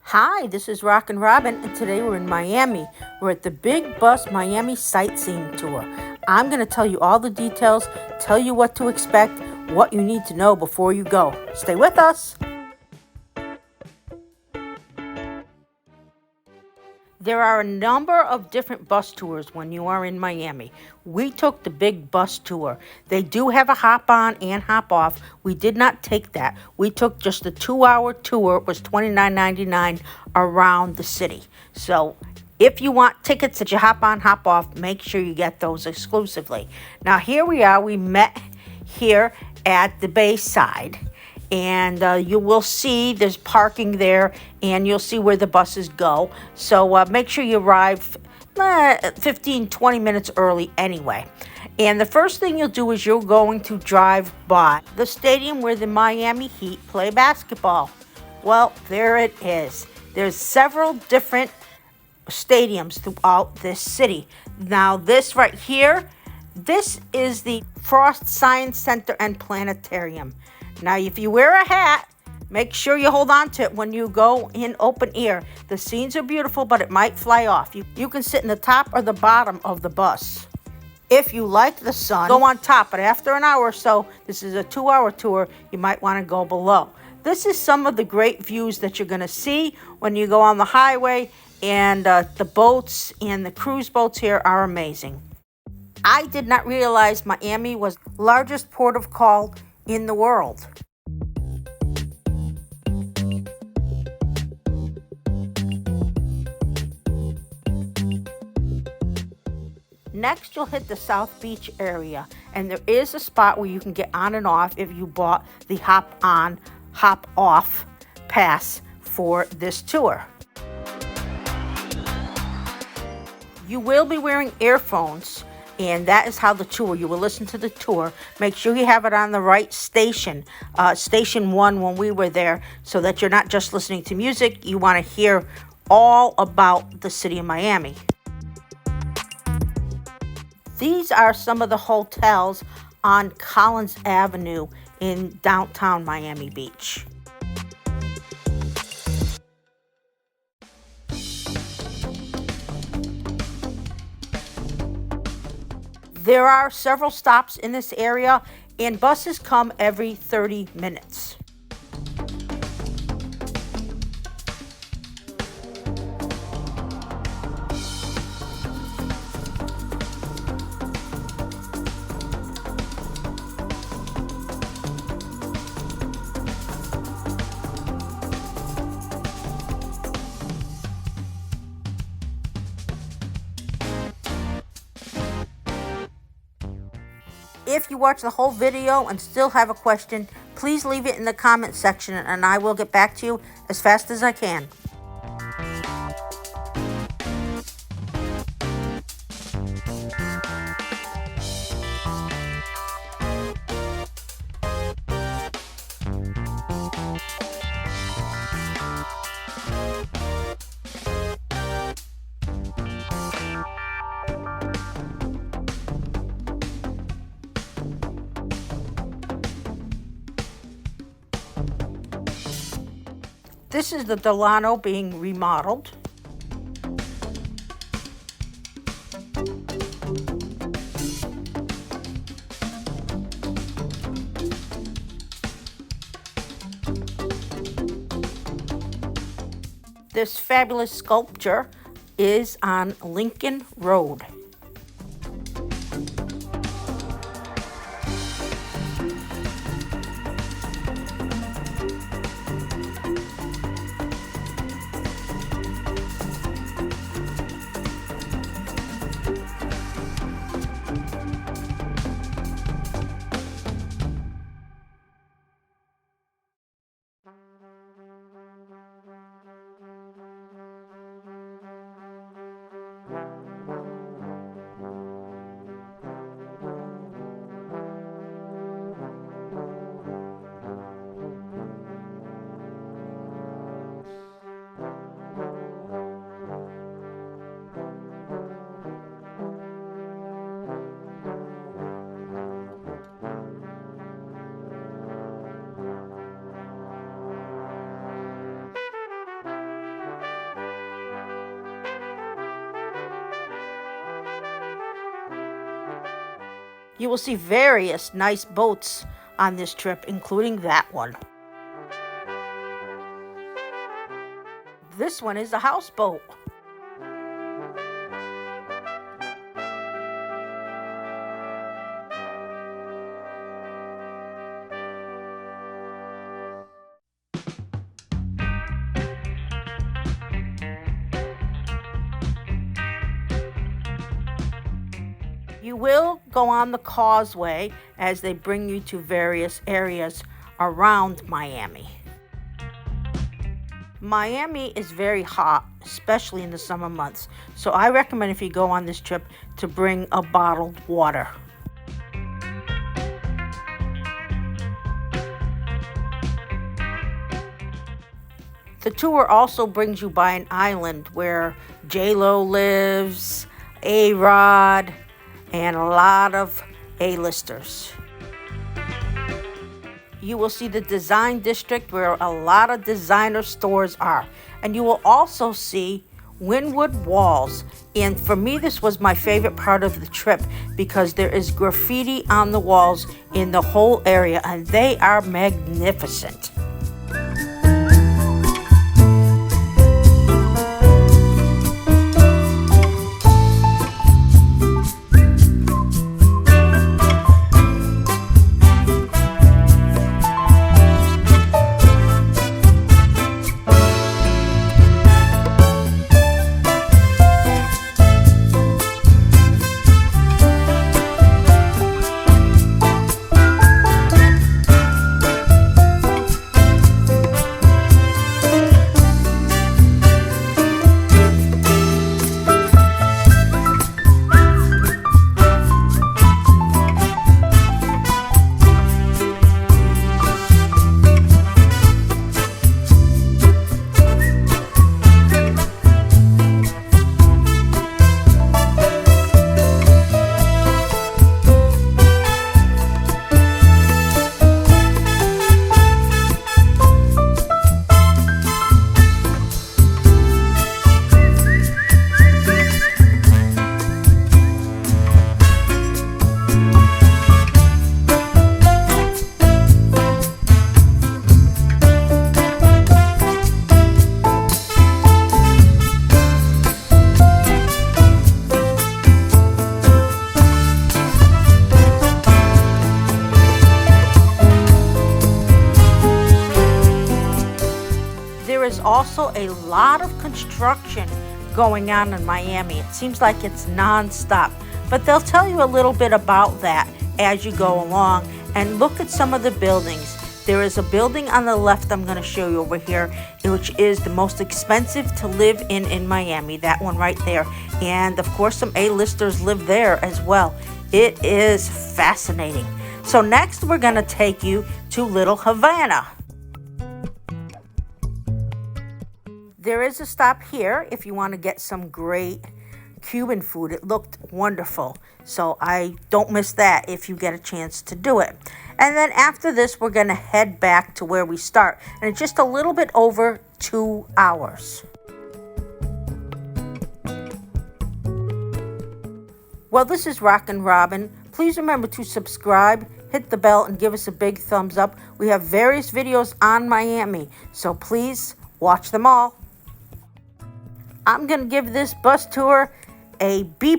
Hi, this is Rockin Robin, and today we're in Miami. We're at the Big Bus Miami Sightseeing Tour. I'm going to tell you all the details, tell you what to expect, what you need to know before you go. Stay with us. There are a number of different bus tours when you are in Miami. We took the Big Bus Tour. They do have a hop on and hop off. We did not take that. We took just the 2-hour tour. It was $29.99 around the city. So if you want tickets that you hop on, hop off, make sure you get those exclusively. Now here we are. We met here at the Bayside. And you will see there's parking there, and you'll see where the buses go. So make sure you arrive 15-20 minutes early anyway. And the first thing you'll do is you're going to drive by the stadium where the Miami Heat play basketball. Well, there it is. There's several different stadiums throughout this city. Now this right here, this is the Frost Science Center and Planetarium. Now, if you wear a hat, make sure you hold on to it when you go in open air. The scenes are beautiful, but it might fly off. You can sit in the top or the bottom of the bus. If you like the sun, go on top, but after an hour or so, this is a 2-hour tour, you might want to go below. This is some of the great views that you're going to see when you go on the highway, and the boats and the cruise boats here are amazing. I did not realize Miami was the largest port of call in the world. Next, you'll hit the South Beach area, and there is a spot where you can get on and off if you bought the hop on, hop off pass for this tour. You will be wearing earphones, and that is how the tour, you will listen to the tour. Make sure you have it on the right station, station 1 when we were there, so that you're not just listening to music. You want to hear all about the city of Miami. These are some of the hotels on Collins Avenue in downtown Miami Beach. There are several stops in this area, and buses come every 30 minutes. If you watch the whole video and still have a question, please leave it in the comment section and I will get back to you as fast as I can. This is the Delano being remodeled. This fabulous sculpture is on Lincoln Road. You will see various nice boats on this trip, including that one. This one is a houseboat. You will go on the causeway as they bring you to various areas around Miami. Miami is very hot, especially in the summer months, so I recommend if you go on this trip to bring a bottled water. The tour also brings you by an island where J-Lo lives, A-Rod, and a lot of A-listers. You will see the design district where a lot of designer stores are. And you will also see Wynwood walls. And for me, this was my favorite part of the trip because there is graffiti on the walls in the whole area, and they are magnificent. There is also a lot of construction going on in Miami. It seems like it's non-stop, but they'll tell you a little bit about that as you go along. And look at some of the buildings. There is a building on the left I'm going to show you over here, which is the most expensive to live in Miami. That one right there. And of course, some A-listers live there as well. It is fascinating. So next, we're going to take you to Little Havana. There is a stop here if you want to get some great Cuban food. It looked wonderful, so I don't miss that if you get a chance to do it. And then after this, we're going to head back to where we start, and it's just a little bit over 2 hours. Well, this is Rockin Robin. Please remember to subscribe, hit the bell, and give us a big thumbs up. We have various videos on Miami, so please watch them all. I'm going to give this bus tour a B+.